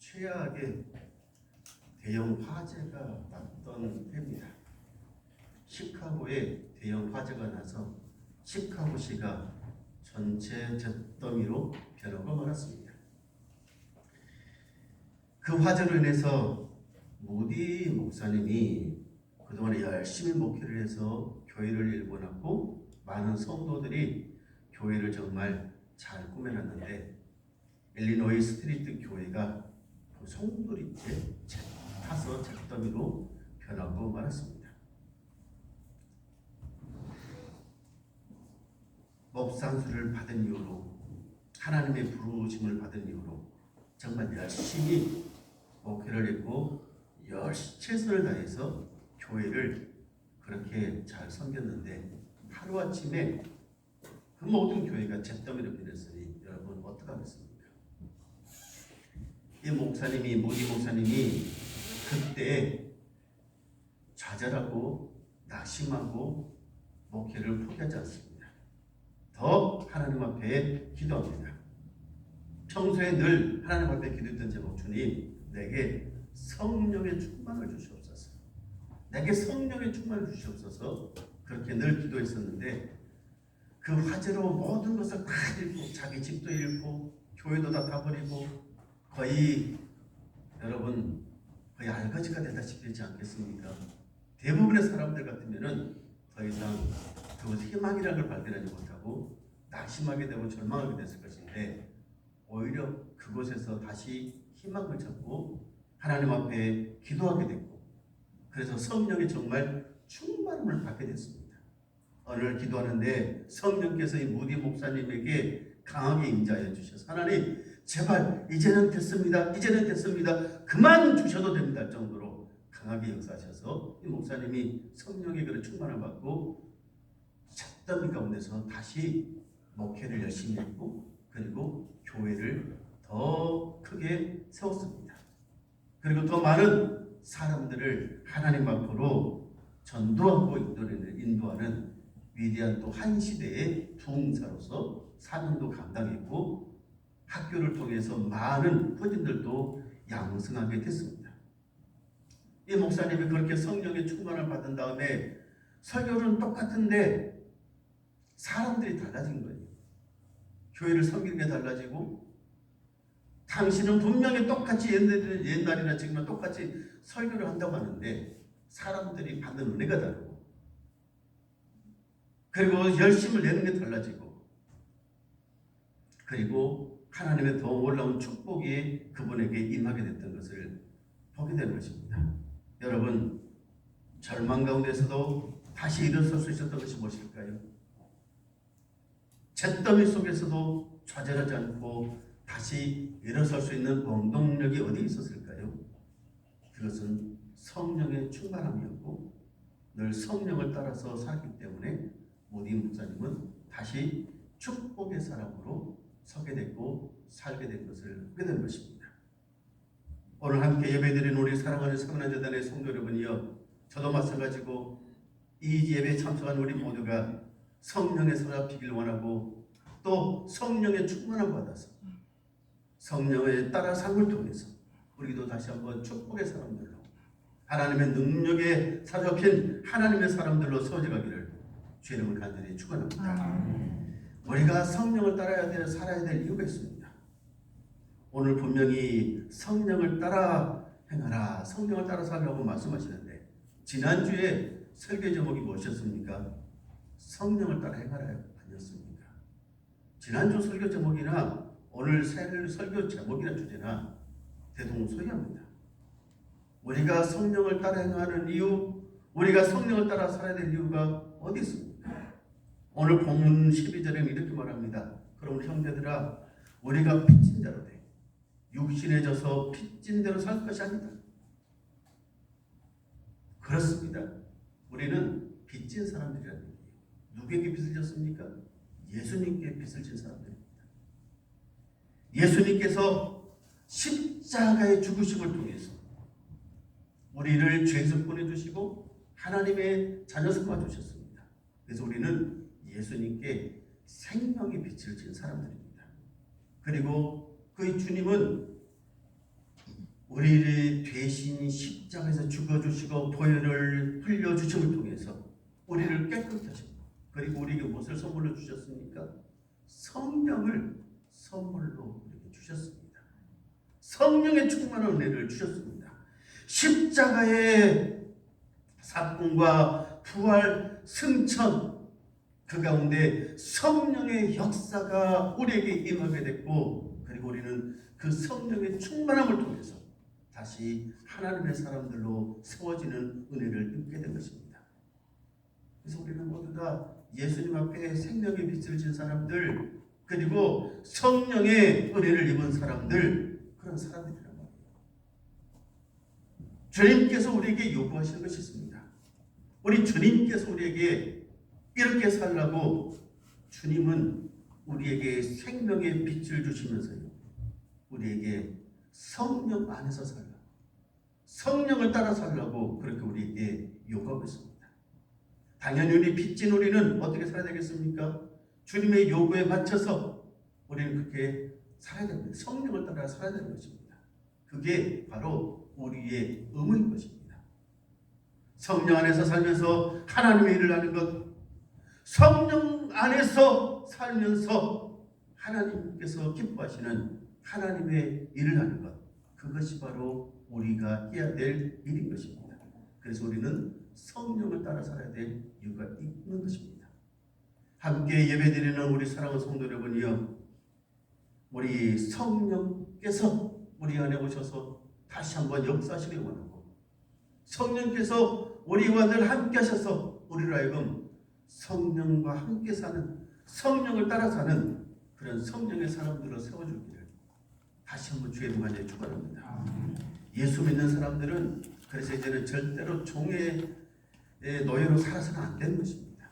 최악의 대형 화재가 났던 해입니다. 시카고에 대형 화재가 나서 시카고시가 전체 잿더미로 변하고 말았습니다. 그 화재로 인해서 모디 목사님이 그동안 열심히 목회를 해서 교회를 일궈놨고 많은 성도들이 교회를 정말 잘 꾸며놨는데 일리노이 스트리트 교회가 그 성도들이 이제 타서 잿더미로 변하고 말았습니다. 목상수를 받은 이후로 하나님의 부르심을 받은 이후로 정말 열심히 목회를 했고 최선을 다해서 교회를 그렇게 잘 섬겼는데 하루아침에 그 모든 교회가 잿더미로 변했으니 여러분 어떡하겠습니까? 이 목사님이 모디 목사님이 그때 좌절하고 낙심하고 목회를 포기하지 않습니다. 더 하나님 앞에 기도합니다. 평소에 늘 하나님 앞에 기도했던 제목, 주님 내게 성령의 충만을 주시옵소서. 내게 성령의 충만을 주시옵소서. 그렇게 늘 기도했었는데 그 화재로 모든 것을 다 잃고 자기 집도 잃고 교회도 다 타버리고 거의 여러분 거의 알거지가 되다시피 하지 않겠습니까? 대부분의 사람들 같으면은 더 이상 그것이 희망이라는 걸 발견하지 못하고 낙심하게 되고 절망하게 됐을 것인데 오히려 그곳에서 다시 희망을 찾고 하나님 앞에 기도하게 됐고 그래서 성령의 정말 충만함을 받게 됐습니다. 오늘 기도하는데 성령께서 이 무디 목사님에게 강하게 임자해 주셔서 하나님 제발 이제는 됐습니다. 이제는 됐습니다. 그만 주셔도 됩니다. 할 정도로 강하게 역사하셔서 이 목사님이 성령의 그런 충만을 받고 잿더미 가운데서 다시 목회를 열심히 했고 그리고 교회를 더 크게 세웠습니다. 그리고 더 많은 사람들을 하나님 앞으로 전도하고 인도하는 위대한 또 한 시대의 부흥사로서 사명도 감당했고 학교를 통해서 많은 후진들도 양성하게 됐습니다. 이 목사님이 그렇게 성령의 충만을 받은 다음에 설교는 똑같은데 사람들이 달라진 거예요. 교회를 섬기는 게 달라지고 당신은 분명히 똑같이 옛날이나 지금은 똑같이 설교를 한다고 하는데 사람들이 받는 은혜가 다르고 그리고 열심을 내는 게 달라지고 그리고 하나님의 더 놀라운 축복이 그분에게 임하게 됐던 것을 보게 되는 것입니다. 여러분 절망 가운데서도 다시 일어설 수 있었던 것이 무엇일까요? 잿더미 속에서도 좌절하지 않고 다시 일어설 수 있는 원동력이 어디 있었을까요? 그것은 성령의 충만함이었고 늘 성령을 따라서 살기 때문에 모디 목사님은 다시 축복의 사람으로 서게 됐고 살게 된 것을 보게 된 것입니다. 오늘 함께 예배드린 우리 사랑하는 서문화재단의 성도 여러분이여 저도 마찬가지고 이 예배에 참석한 우리 모두가 성령의 사랑을 원하고 또 성령의 충만함 받아서 성령에 따라 삶을 통해서 우리도 다시 한번 축복의 사람들로 하나님의 능력에 사로잡힌 하나님의 사람들로 세워져가기를 주의 이름을 간절히 축원합니다. 우리가 성령을 따라야 될 살아야 될 이유가 있습니다. 오늘 분명히 성령을 따라 행하라, 성령을 따라 살라고 말씀하시는데 지난주에 설교 제목이 무엇이었습니까? 성령을 따라 행하라 아니었습니까? 지난주 설교 제목이나 오늘 설교 제목이나 주제나 대동소이합니다. 우리가 성령을 따라 행하는 이유, 우리가 성령을 따라 살아야 될 이유가 어디 있습니까? 오늘 본문 12절에 이렇게 말합니다. 그럼 형제들아 우리가 빚진 대로 돼 육신에 져서 빚진 대로 살 것이 아니다. 그렇습니다. 우리는 빚진 사람들이라는 얘기예요. 누구에게 빚을 졌습니까? 예수님께 빚을 진 사람들입니다. 예수님께서 십자가의 죽으심을 통해서 우리를 죄에서 꺼내주시고 하나님의 자녀 삼아 주셨습니다. 그래서 우리는 예수님께 생명의 빛을 진 사람들입니다. 그리고 그 주님은 우리를 대신 십자가에서 죽어주시고 보혈을 흘려주심을 통해서 우리를 깨끗게 하시고, 그리고 우리에게 무엇을 선물로 주셨습니까? 성령을 선물로 우리에게 주셨습니다. 성령의 충만한 은혜를 주셨습니다. 십자가의 사건과 부활, 승천, 그 가운데 성령의 역사가 우리에게 임하게 됐고, 그리고 우리는 그 성령의 충만함을 통해서 다시 하나님의 사람들로 세워지는 은혜를 입게 된 것입니다. 그래서 우리는 모두 다 예수님 앞에 생명의 빛을 진 사람들, 그리고 성령의 은혜를 입은 사람들, 그런 사람들이란 말이에요. 주님께서 우리에게 요구하시는 것이 있습니다. 우리 주님께서 우리에게 이렇게 살라고, 주님은 우리에게 생명의 빛을 주시면서요, 우리에게 성령 안에서 살라고, 성령을 따라 살라고 그렇게 우리에게 요구하고 있습니다. 당연히 우리 빚진 우리는 어떻게 살아야 되겠습니까? 주님의 요구에 맞춰서 우리는 그렇게 살아야 됩니다. 성령을 따라 살아야 되는 것입니다. 그게 바로 우리의 의무인 것입니다. 성령 안에서 살면서 하나님의 일을 하는 것, 성령 안에서 살면서 하나님께서 기뻐하시는 하나님의 일을 하는 것, 그것이 바로 우리가 해야 될 일인 것입니다. 그래서 우리는 성령을 따라 살아야 될 이유가 있는 것입니다. 함께 예배드리는 우리 사랑하는 성도 여러분이요, 우리 성령께서 우리 안에 오셔서 다시 한번 역사하시길 원하고, 성령께서 우리와 늘 함께 하셔서 우리로 하여금 성령과 함께 사는, 성령을 따라 사는 그런 성령의 사람들로 세워주기를 다시 한번 주의 이름으로 축원합니다. 예수 믿는 사람들은 그래서 이제는 절대로 종의 노예로 살아서는 안 되는 것입니다.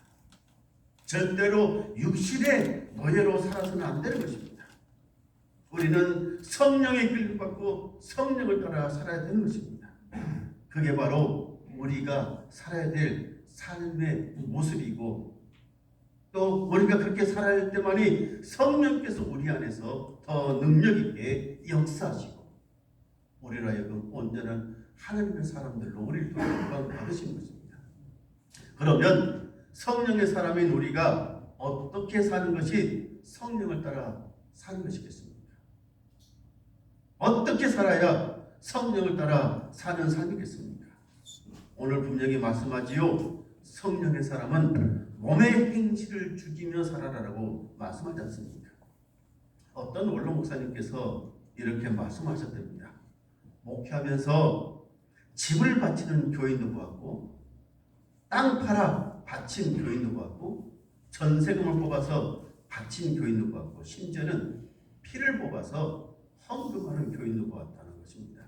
절대로 육신의 노예로 살아서는 안 되는 것입니다. 우리는 성령의 이끌림 받고 성령을 따라 살아야 되는 것입니다. 그게 바로 우리가 살아야 될 삶의 모습이고, 또 우리가 그렇게 살아야 할 때만이 성령께서 우리 안에서 더 능력 있게 역사하시고 우리로 하여금 온전한 하나님의 사람들로 우리를 영광 받으시는 것입니다. 그러면 성령의 사람인 우리가 어떻게 사는 것이 성령을 따라 사는 것이겠습니까? 어떻게 살아야 성령을 따라 사는 삶이겠습니까? 오늘 분명히 말씀하지요. 성령의 사람은 몸의 행실을 죽이며 살아라라고 말씀하지 않습니까? 어떤 원로 목사님께서 이렇게 말씀하셨답니다. 목회하면서 집을 바치는 교인도 보았고, 땅 팔아 바친 교인도 보았고, 전세금을 뽑아서 바친 교인도 보았고, 심지어는 피를 뽑아서 헌금하는 교인도 보았다는 것입니다.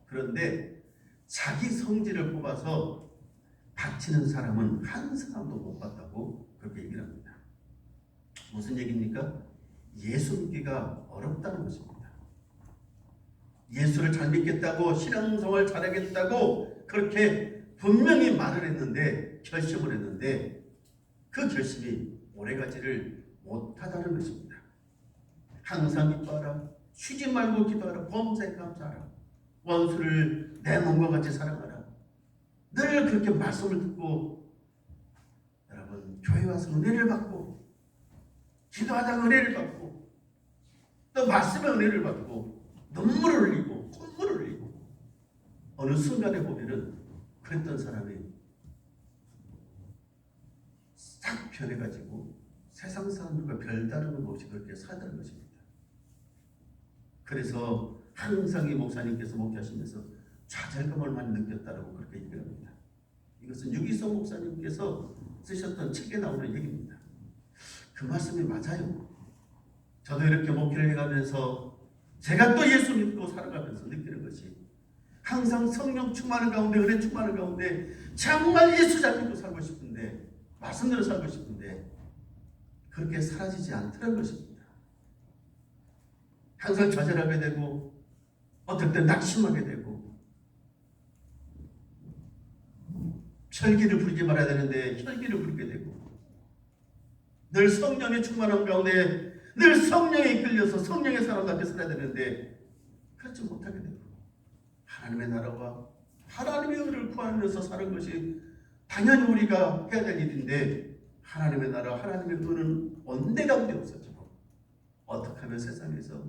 그런데 자기 성질을 뽑아서 바치는 사람은 한 사람도 못 봤다고 그렇게 얘기를 합니다. 무슨 얘기입니까? 예수 믿기가 어렵다는 것입니다. 예수를 잘 믿겠다고, 신앙생활 잘하겠다고 그렇게 분명히 말을 했는데, 결심을 했는데 그 결심이 오래가지를 못하다는 것입니다. 항상 기뻐하라, 쉬지 말고 기도하라, 범사에 감사하라, 원수를 내 몸과 같이 사랑하라. 늘 그렇게 말씀을 듣고, 여러분 교회 와서 은혜를 받고, 기도하다가 은혜를 받고, 또 말씀의 은혜를 받고, 눈물을 흘리고 콧물을 흘리고, 어느 순간에 보면은 그랬던 사람이 싹 변해가지고 세상 사람들과 별다른 것 없이 그렇게 살다는 것입니다. 그래서 항상 이 목사님께서 목회하시면서 좌절감을 많이 느꼈다라고 그렇게 얘기를 합니다. 이것은 유기성 목사님께서 쓰셨던 책에 나오는 얘기입니다. 그 말씀이 맞아요. 저도 이렇게 목회를 해가면서 제가 또 예수 믿고 살아가면서 느끼는 것이, 항상 성령 충만한 가운데, 은혜 충만한 가운데 정말 예수 잘 믿고 살고 싶은데, 말씀대로 살고 싶은데 그렇게 사라지지 않더라는 것입니다. 항상 좌절하게 되고, 어떨 때 낙심하게 되고, 혈기를 부리지 말아야 되는데 혈기를 부리게 되고, 늘 성령의 충만함 가운데 늘 성령에 이끌려서 성령의 사람답게 살아야 되는데 그렇지 못하게 되고, 하나님의 나라와 하나님의 의를 구하면서 사는 것이 당연히 우리가 해야 될 일인데 하나님의 나라, 하나님의 의는 온데간데 없어지고 어떻게 하면 세상에서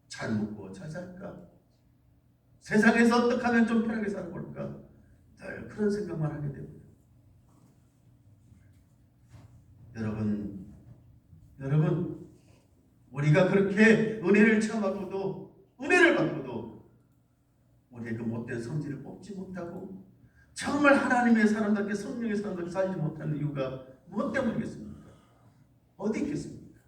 잘 먹고 잘 살까? 세상에서 어떻게 하면 좀 편하게 살아볼까? 늘 그런 생각만 하게 됩니다. 여러분, 우리가 그렇게 은혜를 체험하고도 은혜를 받고도 우리의 그 못된 성질을 뽑지 못하고 정말 하나님의 사람답게 성령의 사람답게 살지 못하는 이유가 무엇 때문이겠습니까? 어디 있겠습니까?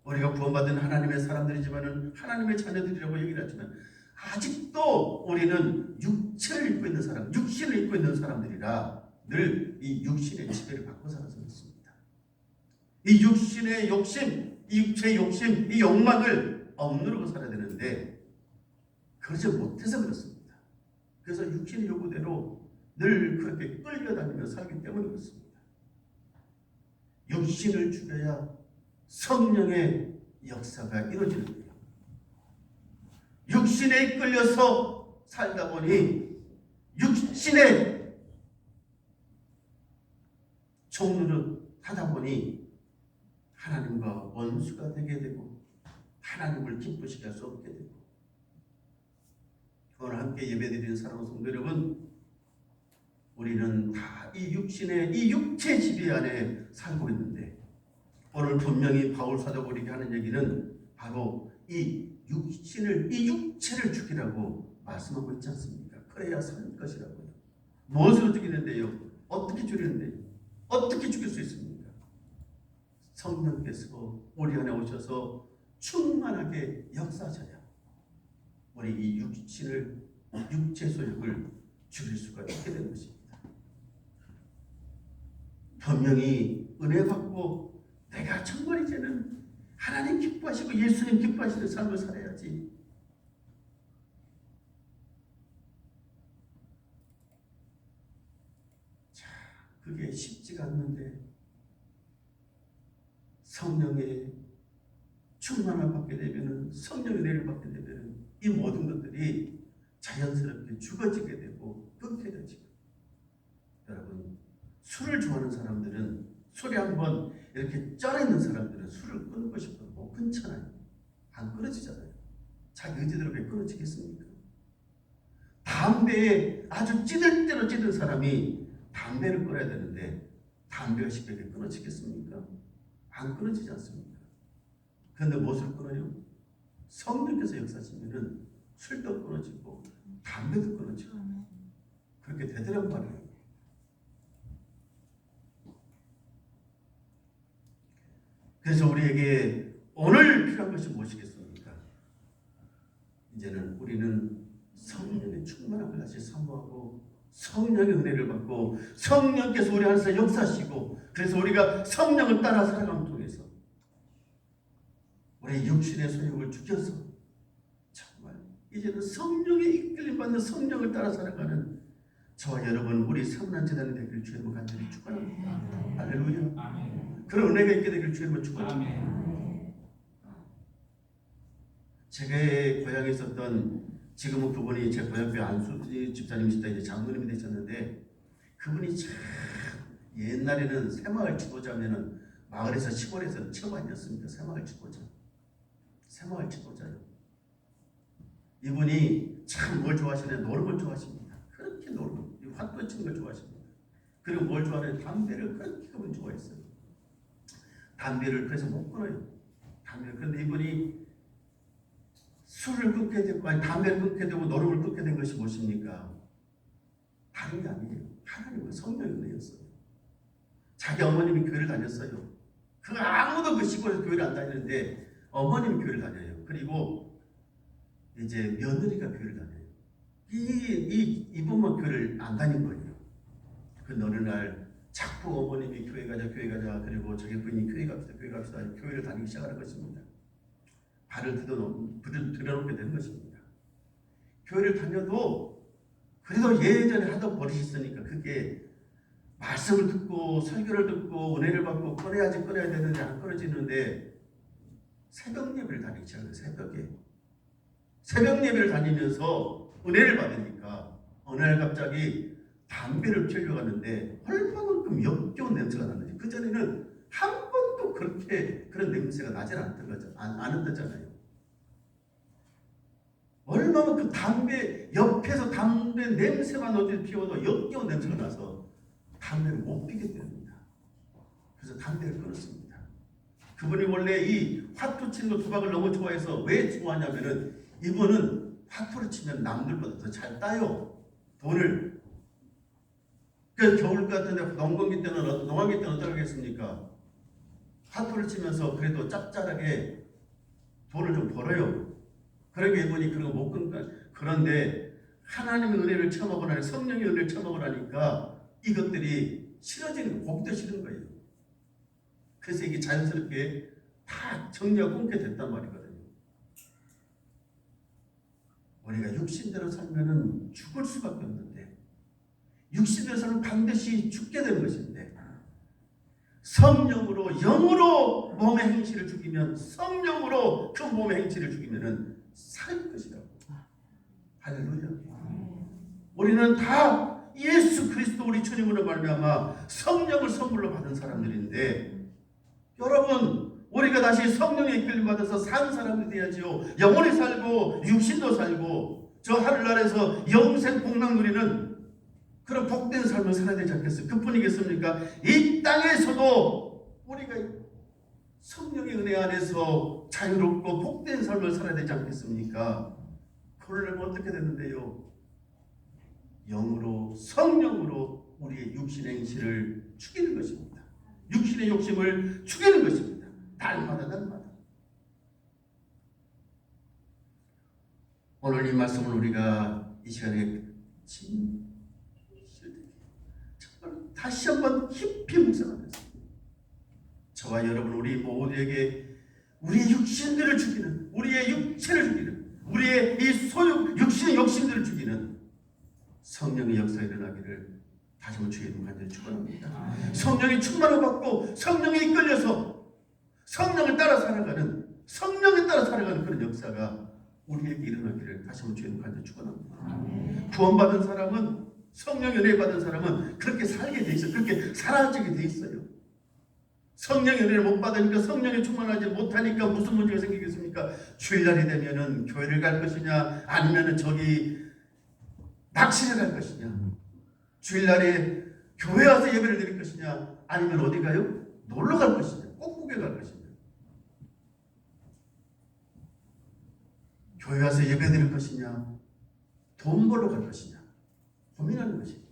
우리가 구원받은 하나님의 사람들이지만은 하나님의 자녀들이라고 얘기를 하지만 아직도 우리는 육체를 입고 있는 사람, 육신을 입고 있는 사람들이라 늘 이 육신의 지배를 받고 살아서 그렇습니다. 이 육신의 욕심, 이 육체의 욕심, 이 욕망을 억누르고 살아야 되는데 그러지 못해서 그렇습니다. 그래서 육신의 요구대로 늘 그렇게 끌려다니며 살기 때문에 그렇습니다. 육신을 죽여야 성령의 역사가 이루어지는 거예요. 육신에 끌려서 살다 보니 육신의 종로를 하다 보니 하나님과 원수가 되게 되고 하나님을 기쁘시게 할 수 없게 되고 오늘 함께 예배드리는 사랑하는 성도 여러분, 우리는 다 이 육신의 이 육체 지배 안에 살고 있는데 오늘 분명히 바울 사도가 하는 얘기는 바로 이 육신을, 이 육체를 죽이라고 말씀하고 있지 않습니까? 그래야 살 것이라고요. 무엇으로 죽이는데요? 어떻게 죽이는데요? 어떻게 죽일 수 있습니까? 성령께서 우리 안에 오셔서 충만하게 역사하셔야 우리 이 육신을, 육체 소욕을 죽일 수가 있게 되는 것입니다. 분명히 은혜 받고 내가 정말 이제는 하나님 기뻐하시고 예수님 기뻐하시는 삶을 살아야지. 자, 그게 쉽지가 않는데 성령의 충만을 받게 되면은, 성령의 은혜를 받게 되면은 이 모든 것들이 자연스럽게 죽어지게 되고 끊겨지고. 여러분, 술을 좋아하는 사람들은, 술에 한번 이렇게 쩔어있는 사람들은 술을 끊고 싶어도 못 끊잖아요. 안 끊어지잖아요. 자기 의지대로 왜 끊어지겠습니까? 담배에 아주 찌들 대로 찌든 사람이 담배를 끊어야 되는데 담배가 쉽게 끊어지겠습니까? 안 끊어지지 않습니까? 그런데 무엇을 끊어요? 성령께서 역사하시면은 술도 끊어지고 담배도 끊어지고 그렇게 되더란 말이에요. 그래서 우리에게 오늘 필요한 것이 무엇이겠습니까? 이제는 우리는 성령의 충만함을 다시 사모하고 성령의 은혜를 받고 성령께서 우리 안에서 역사하시고, 그래서 우리가 성령을 따라 살아감을 통해서 우리 육신의 소욕을 죽여서 정말 이제는 성령의 이끌림 받는 성령을 따라 살아가는 저와 여러분, 우리 삼란 재단이 되기를 주님을 간절히 축원합니다. 할렐루야. 그런 은혜가 있게 되기를 주님을 축원합니다. 제가 고향에 있었던, 지금은 그분이 제 고향교 안수 집사님이시다, 이제 장로님이 되셨는데, 그분이 참 옛날에는 새마을 지도자면은 마을에서 시골에서 최고 아니었습니까? 새마을 지도자. 새마을 지도자요. 이분이 참 뭘 좋아하시냐? 노는 걸 좋아하십니다. 그렇게 노는, 화 치는 걸 좋아하십니다. 그리고 뭘 좋아하냐? 담배를 그렇게 그분 좋아했어요. 담배를 그래서 못 끊어요. 담배를. 그런데 이분이 술을 끊게 되고, 아니 담배를 끊게 되고 노름을 끊게 된 것이 무엇입니까? 다른 게 아니에요. 하나님과 성령의 은혜였어요. 자기 어머님이 교회를 다녔어요. 그 아무도 그 시골에서 교회를 안 다니는데 어머님이 교회를 다녀요. 그리고 이제 며느리가 교회를 다녀요. 이분만 교회를 안 다닌 거예요. 그 어느 날 자꾸 어머님이 교회 가자 그리고 저기 부인이 교회 갑시다 교회를 다니기 시작하는 것입니다. 발을 들여놓게 되는 것입니다. 교회를 다녀도 그래도 예전에 하던 버릇이 있으니까 그게 말씀을 듣고 설교를 듣고 은혜를 받고 끊어야 되는데 안 끊어지는데 새벽 예배를 다니기 시작해요. 새벽에 새벽 예배를 다니면서 은혜를 받으니까 어느 날 갑자기 담배를 피우려고 하는데 얼마만큼 역겨운 냄새가 나는지 그전에는 한 번도 그렇게 그런 냄새가 나질 않았잖아요. 얼마나 그 담배 옆에서 담배 냄새만 어디 피워도 역겨운 냄새가 나서 담배를 못 피게 됩니다. 그래서 담배를 끊었습니다. 그분이 원래 이 화투 치는 거 도박을 너무 좋아해서 왜 좋아하냐면은 이분은 화투를 치면 남들보다 더 잘 따요. 돈을. 그 겨울 같은 데 농번기 때는 농한기 때는 어떡하겠습니까? 화투를 치면서 그래도 짭짤하게 돈을 좀 벌어요. 그러니까 이분이 그런 거 못 끊고 그런데 하나님의 은혜를 처먹으라니 성령의 은혜를 처먹으라니까 이것들이 싫어지는 거, 보기도 싫은 거예요. 그래서 이게 자연스럽게 다 정리가 끊게 됐단 말이거든요. 우리가 육신대로 살면은 죽을 수밖에 없는데 육신대로 살면 반드시 죽게 되는 것인데 성령으로 영으로 몸의 행실을 죽이면 성령으로 그 몸의 행실을 죽이면은 살 것이라고. 할렐루야. 우리는 다 예수 그리스도 우리 주님으로 말미암아 성령을 선물로 받은 사람들인데 여러분 우리가 다시 성령의 이끌림 받아서 사는 사람이 되어야지요. 영원히 살고 육신도 살고 저 하늘나라에서 영생 복락 누리는 그런 복된 삶을 살아야 되지 않겠어요? 그뿐이겠습니까? 이 땅에서도 우리가 성령의 은혜 안에서 자유롭고 복된 삶을 살아야 되지 않겠습니까? 그러려면 어떻게 되는데요? 영으로 성령으로 우리의 육신의 행실을 죽이는 것입니다. 육신의 욕심을 죽이는 것입니다. 날마다 오늘 이 말씀을 우리가 이 시간에 정말 다시 한번 깊이 묵상하면서 저와 여러분 우리 모두에게 우리의 육신들을 죽이는 우리의 육체를 죽이는 우리의 이 소욕 육신의 욕심들을 죽이는 성령의 역사가 일어나기를 다시 한번 주의 이름으로 간절히 축원합니다. 성령의 충만을 받고 성령에 이끌려서 성령을 따라 살아가는 그런 역사가 우리에게 일어나기를 다시 한번 주의 이름으로 간절히 축원합니다. 구원받은 사람은 성령의 은혜 받은 사람은 그렇게 살게 돼 있어요. 그렇게 살아지게 돼 있어요. 성령의 은혜를 못 받으니까 성령에 충만하지 못하니까 무슨 문제가 생기겠습니까? 주일날이 되면은 교회를 갈 것이냐 아니면은 저기 낚시를 갈 것이냐 주일날에 교회 와서 예배를 드릴 것이냐 아니면 어디 가요? 놀러 갈 것이냐 꼭국에 갈 것이냐 교회 와서 예배 드릴 것이냐 돈 벌러 갈 것이냐 고민하는 것이죠.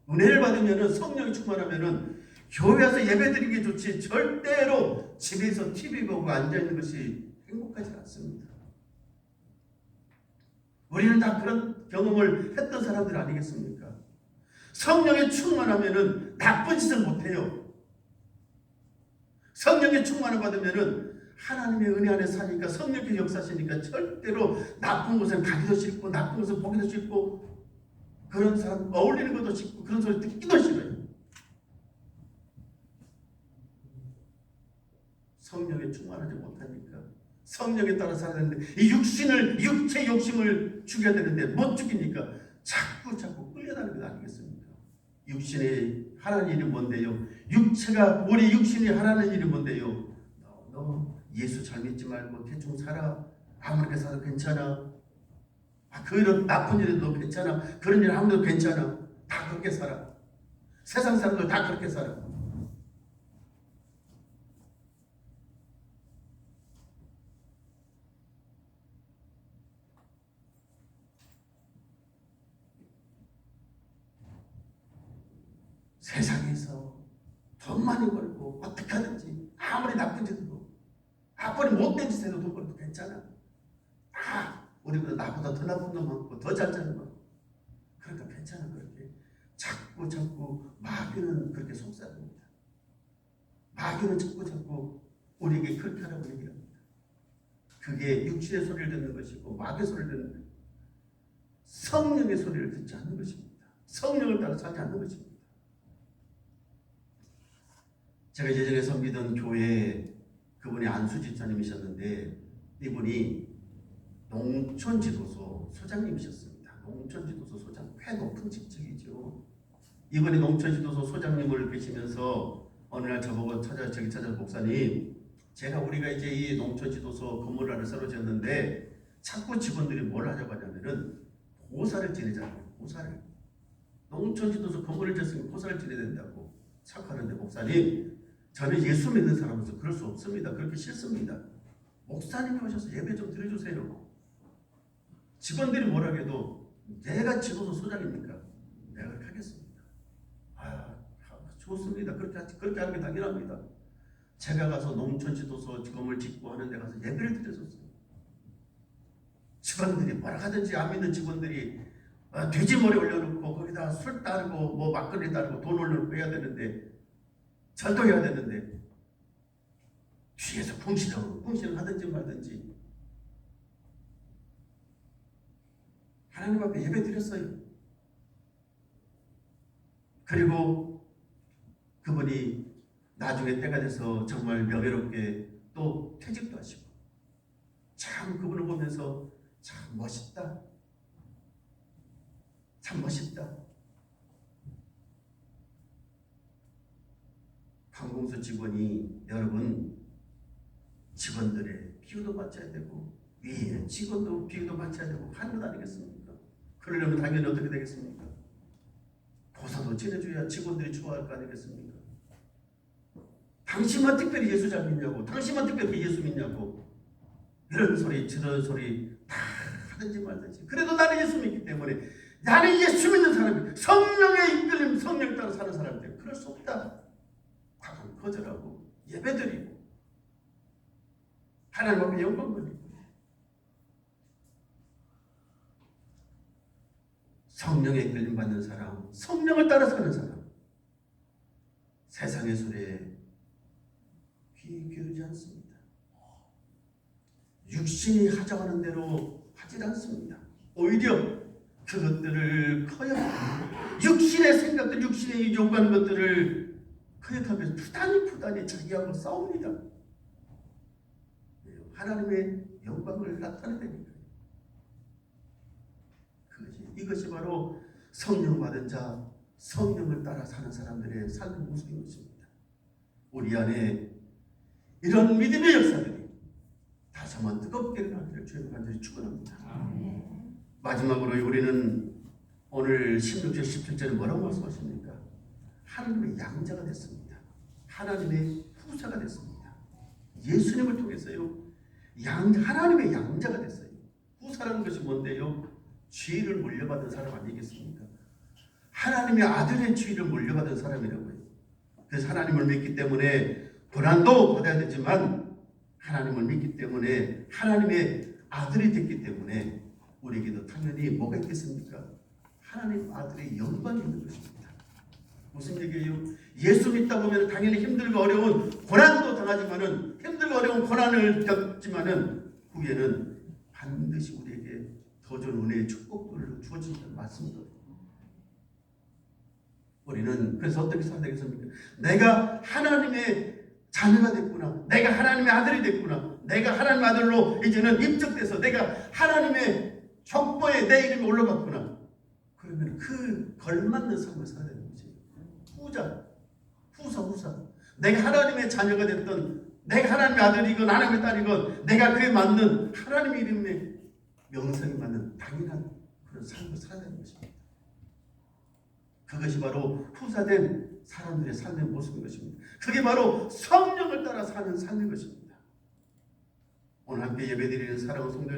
은혜를 받으면 성령이 충만하면 교회 와서 예배 드리는 게 좋지 절대로 집에서 TV 보고 앉아있는 것이 행복하지 않습니다. 우리는 다 그런 경험을 했던 사람들 아니겠습니까? 성령에 충만하면 나쁜 짓을 못해요. 성령에 충만을 받으면 하나님의 은혜 안에 사니까 성령의 역사시니까 절대로 나쁜 곳에 가기도 싫고 나쁜 곳에 보기도 싫고 그런 사람 어울리는 것도 싫고 그런 소리 듣기도 싫어요. 성령에 충만하지 못하니까 성령에 따라 살아야 되는데 이 육체 욕심을 죽여야 되는데 못 죽이니까 자꾸 끌려다니는 것 아니겠습니까? 육신의 하라는 일이 뭔데요? 육체가 우리 육신이 하라는 일이 뭔데요? 너 예수 잘 믿지 말고 대충 살아. 아무렇게 살아도 괜찮아. 그런 나쁜 일도 괜찮아. 그런 일 아무도 괜찮아. 다 그렇게 살아. 세상 사람들 다 그렇게 살아. 세상에서 돈 많이 벌고 어떻게 하든지 아무리 나쁜 짓도 아무리 못된 짓 해도 돈 벌어도 괜찮아. 다 우리보다 나보다 더 나쁜 놈 많고 더 잘 사는 놈 그러니까 괜찮아. 그렇게 자꾸 마귀는 그렇게 속삭입니다. 마귀는 자꾸 우리에게 그렇게 하라고 얘기합니다. 그게 육신의 소리를 듣는 것이고 마귀의 소리를 듣는 것이고 성령의 소리를 듣지 않는 것입니다. 성령을 따라 살지 않는 것입니다. 제가 예전에 섬기던 교회에 그분이 안수 집사님이셨는데 이분이 농촌지도소 소장님이셨습니다. 농촌지도소 소장, 꽤 높은 직책이죠. 이번에 농촌지도소 소장님을 계시면서 어느 날 저보고 찾아 목사님, 우리가 이제 이 농촌지도소 건물 하나 새로 지었는데 자꾸 직원들이 뭘 하자고 하냐면은 고사를 지내자고. 고사를. 농촌지도소 건물을 지었으면 고사를 지내야 된다고 자꾸 하는데, 목사님, 저는 예수 믿는 사람으로서 그럴 수 없습니다. 그렇게 싫습니다. 목사님이 오셔서 예배 좀 드려주세요. 직원들이 뭐라 해도 내가 지도소 소장입니까? 내가 그렇게 하겠습니다. 좋습니다. 그렇게 하는 게 당연합니다. 제가 가서 농촌지도소 건물 짓고 하는 데 가서 예배를 드렸었어요. 직원들이 뭐라 하든지 안 믿는 직원들이 돼지머리 올려놓고 거기다 술 따르고 뭐 막걸리 따르고 돈 올려놓고 해야 되는데, 절도해야 되는데 뒤에서 궁시렁 하든지 말든지 하나님 앞에 예배 드렸어요. 그리고 그분이 나중에 때가 돼서 정말 명예롭게 또 퇴직도 하시고, 참 그분을 보면서 참 멋있다. 참 멋있다. 관공서 직원이, 여러분, 직원들의 비유도 맞춰야 되고 위에 직원도 비유도 맞춰야 되고 하는 것 아니겠습니까? 그러려면 당연히 어떻게 되겠습니까? 고사도 지내줘야 직원들이 좋아할 거 아니겠습니까? 당신만 특별히 예수 잘 믿냐고, 당신만 특별히 예수 믿냐고, 이런 소리 저런 소리 다 하든지 말든지, 그래도 나는 예수 믿기 때문에, 나는 예수 믿는 사람이, 성령의 이끌림, 성령 따라 사는 사람인데 그럴 수 없다. 과감 거절하고 예배드리고 하나님 앞에 영광 돌리고, 성령의 이끌림 받는 사람, 성령을 따라 사는 사람, 세상의 소리에 귀 기울이지 않습니다. 육신이 하자하는 대로 하지 않습니다. 오히려 그것들을 커역하고, 육신의 생각들, 육신의 요구하는 것들을 커역하면서 푸단히 자기하고 싸웁니다. 하나님의 영광을 나타내니까. 이것이 바로 성령 받은 자, 성령을 따라 사는 사람들의 삶의 모습인 것입니다. 우리 안에 이런 믿음의 역사들이 다시 한번 뜨겁게 일어나기를 주의 간절히 축원합니다. 마지막으로 우리는 오늘 16절 17절에 뭐라고 말씀하십니까? 하나님의 양자가 됐습니다. 하나님의 후사가 됐습니다. 예수님을 통해서요, 하나님의 양자가 됐어요. 후사라는 것이 뭔데요? 지위를 물려받은 사람 아니겠습니까? 하나님의 아들의 지위를 물려받은 사람이라고요. 그래서 하나님을 믿기 때문에 고난도 받아야 되지만, 하나님을 믿기 때문에, 하나님의 아들이 됐기 때문에 우리에게도 당연히 뭐가 있겠습니까? 하나님 아들의 영광이 있는 것입니다. 무슨 얘기예요? 예수 믿다 보면 당연히 힘들고 어려운 고난도 당하지만은, 힘들고 어려운 고난을 겪지만은 후에는 반드시 우리에게 더 좋은 은혜의 축복들을 주어진다는 말씀입니다. 우리는 그래서 어떻게 살아야 되겠습니까? 내가 하나님의 자녀가 됐구나, 내가 하나님의 아들이 됐구나, 내가 하나님의 아들로 이제는 입적돼서 내가 하나님의 족보에 내 이름이 올라갔구나. 그러면 그 걸맞는 삶을 살아야 되는 거지. 후사. 내가 하나님의 자녀가 됐던, 내가 하나님의 아들이건 하나님의 딸이건, 내가 그에 맞는 하나님의 이름의 명성이 맞는 당연한 그런 삶을 살아야 되는 것입니다. 그것이 바로 후사된 사람들의 삶의 모습인 것입니다. 그게 바로 성령을 따라 사는 삶인 것입니다. 오늘 함께 예배드리는 사랑하는 성도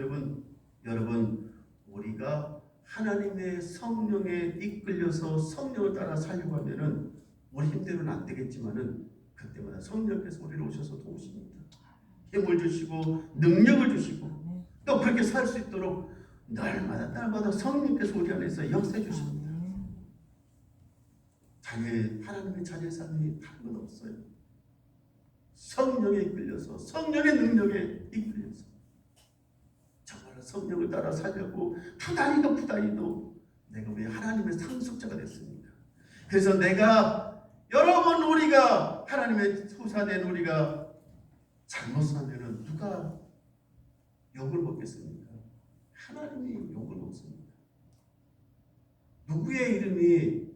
여러분, 우리가 하나님의 성령에 이끌려서 성령을 따라 살려고 하면은 우리 힘대로는 안 되겠지만은 그때마다 성령께서 우리를 오셔서 도우십니다. 힘을 주시고 능력을 주시고 또 그렇게 살 수 있도록 날마다 성령께서 우리 안에서 역사해 주십니다. 하나님의 자녀의 삶이 다른 건 없어요. 성령에 이끌려서, 성령의 능력에 이끌려서 정말 성령을 따라 살려고 푸다니도 내가 우리 하나님의 상속자가 됐습니다. 그래서 우리가 하나님의 후사된 우리가 잘못 살면은 누가 먹겠습니까? 하나님이 욕을 먹습니다. 누구의 이름이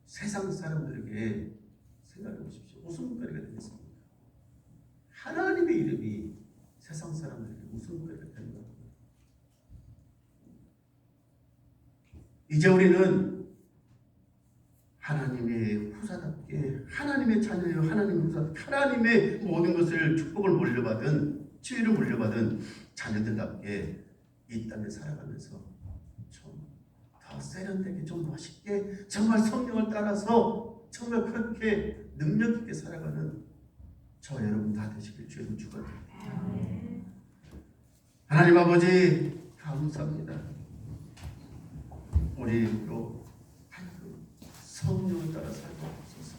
세상 사람들에게 생각해 보십시오. 웃음거리가 되겠습니까? 하나님의 이름이 세상 사람들에게 웃음거리가 되는 겁니다. 이제 우리는 하나님의 후사답게, 하나님의 자녀요, 하나님의 후사답게, 하나님의 모든 것을 축복을 물려받은, 지혜를 물려받은 자녀들답게 이 땅에 살아가면서 좀 더 세련되게, 좀 멋있게, 정말 성령을 따라서 정말 그렇게 능력 있게 살아가는 저 여러분 다 되시길 주님 축원드립니다. 하나님 아버지 감사합니다. 우리 또 성령을 따라 살고 없어서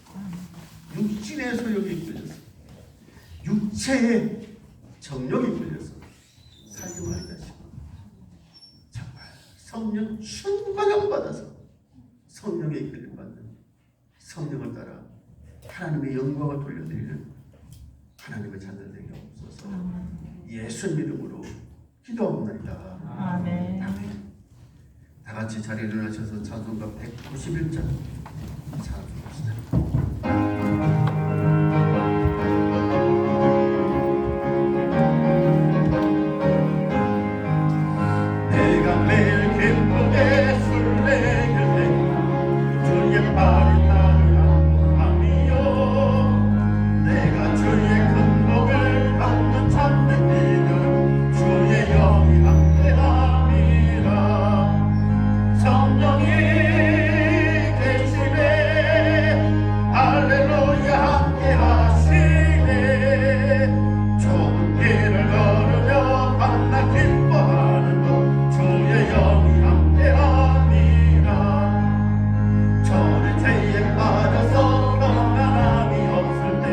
육신의 소욕에 이끌려서 육체의 정욕에 이끌려서 살기 말다 하시고 정말 성령 충만함 받아서 성령에 이끌림 받는 성령을 따라 하나님의 영광을 돌려드리는 하나님의 자녀 되게 없어서 예수님 이름으로 기도하옵나이다. 아멘. 아멘. 다 같이 자리에 일어나셔서 찬송가 191장 찬송합시다. 내가 매일 기쁘게 술래길래 주의 발이 나를 안보함이요 내가 주의 큰 복을 받는 참된 믿음 주의 영이 함께함이라 성령이 계시네 할렐루야 함께하시네 좋은 길을 걸으며 밤낮 기뻐하는 것 주의 영이 함께함이라 전에 죄에 빠져서 평안함이 없을 때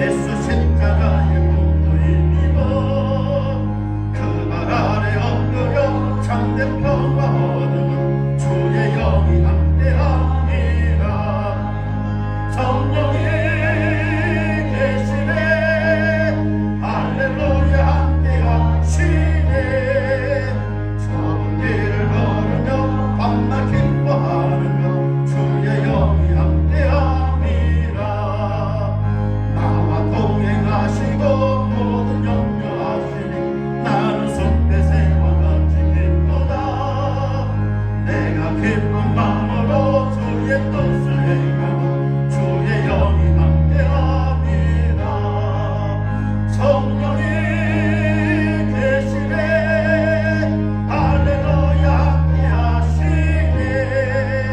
예수 십자가의 꿈도 일미고 그 발 아래 엎드려 참된 평화 얻은 주의 영이 함께함이라 성령이 계시네 할렐루야 함께하시네 좋은 길을 걸으며 밤낮 기뻐하는 것 주의 영이 함께함이라 나와 동행하시고 모든 염려하시니 나는 손대새와 같이 기쁘다 내가 기쁜 마음으로 주의 뜻을 행하고 주의 영이 함께함이라 성령이 계시네 할렐루야 함께하시네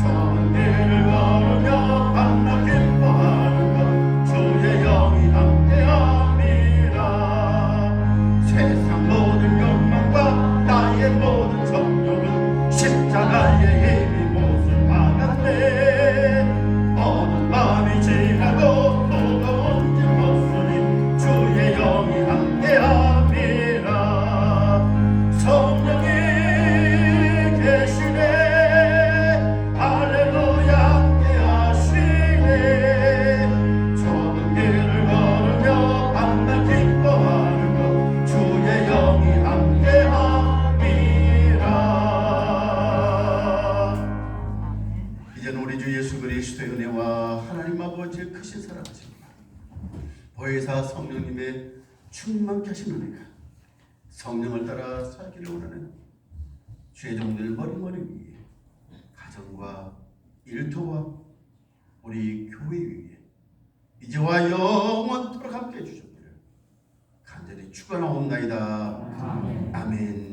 좋은 길을 걸으며 밤낮 기뻐하는 것 주의 영이 함께함이라 세상 모든 욕망과 나의 모든 정욕은 십자가의 힘이 못을 박았네 어두운 밤이 지나고 무거운 짐 벗으니 주의 영이 함께함이라 성령이 계시네 할렐루야 함께하시네 좋은 길을 걸으며 밤낮 기뻐하는 것 주의 영이 함께함이라 이제는 우리 주 예수 그리스도의 은혜와 하나님 아버지의 크신 사랑하심과 보혜사 성령님의 충만케 하신 은혜가 성령을 따라 살기를 원하는 죄종들 머리머리 위에 가정과 일터와 우리 교회 위에 이제와 영원토록 함께 해주셨기를 간절히 축원하옵나이다. 아멘.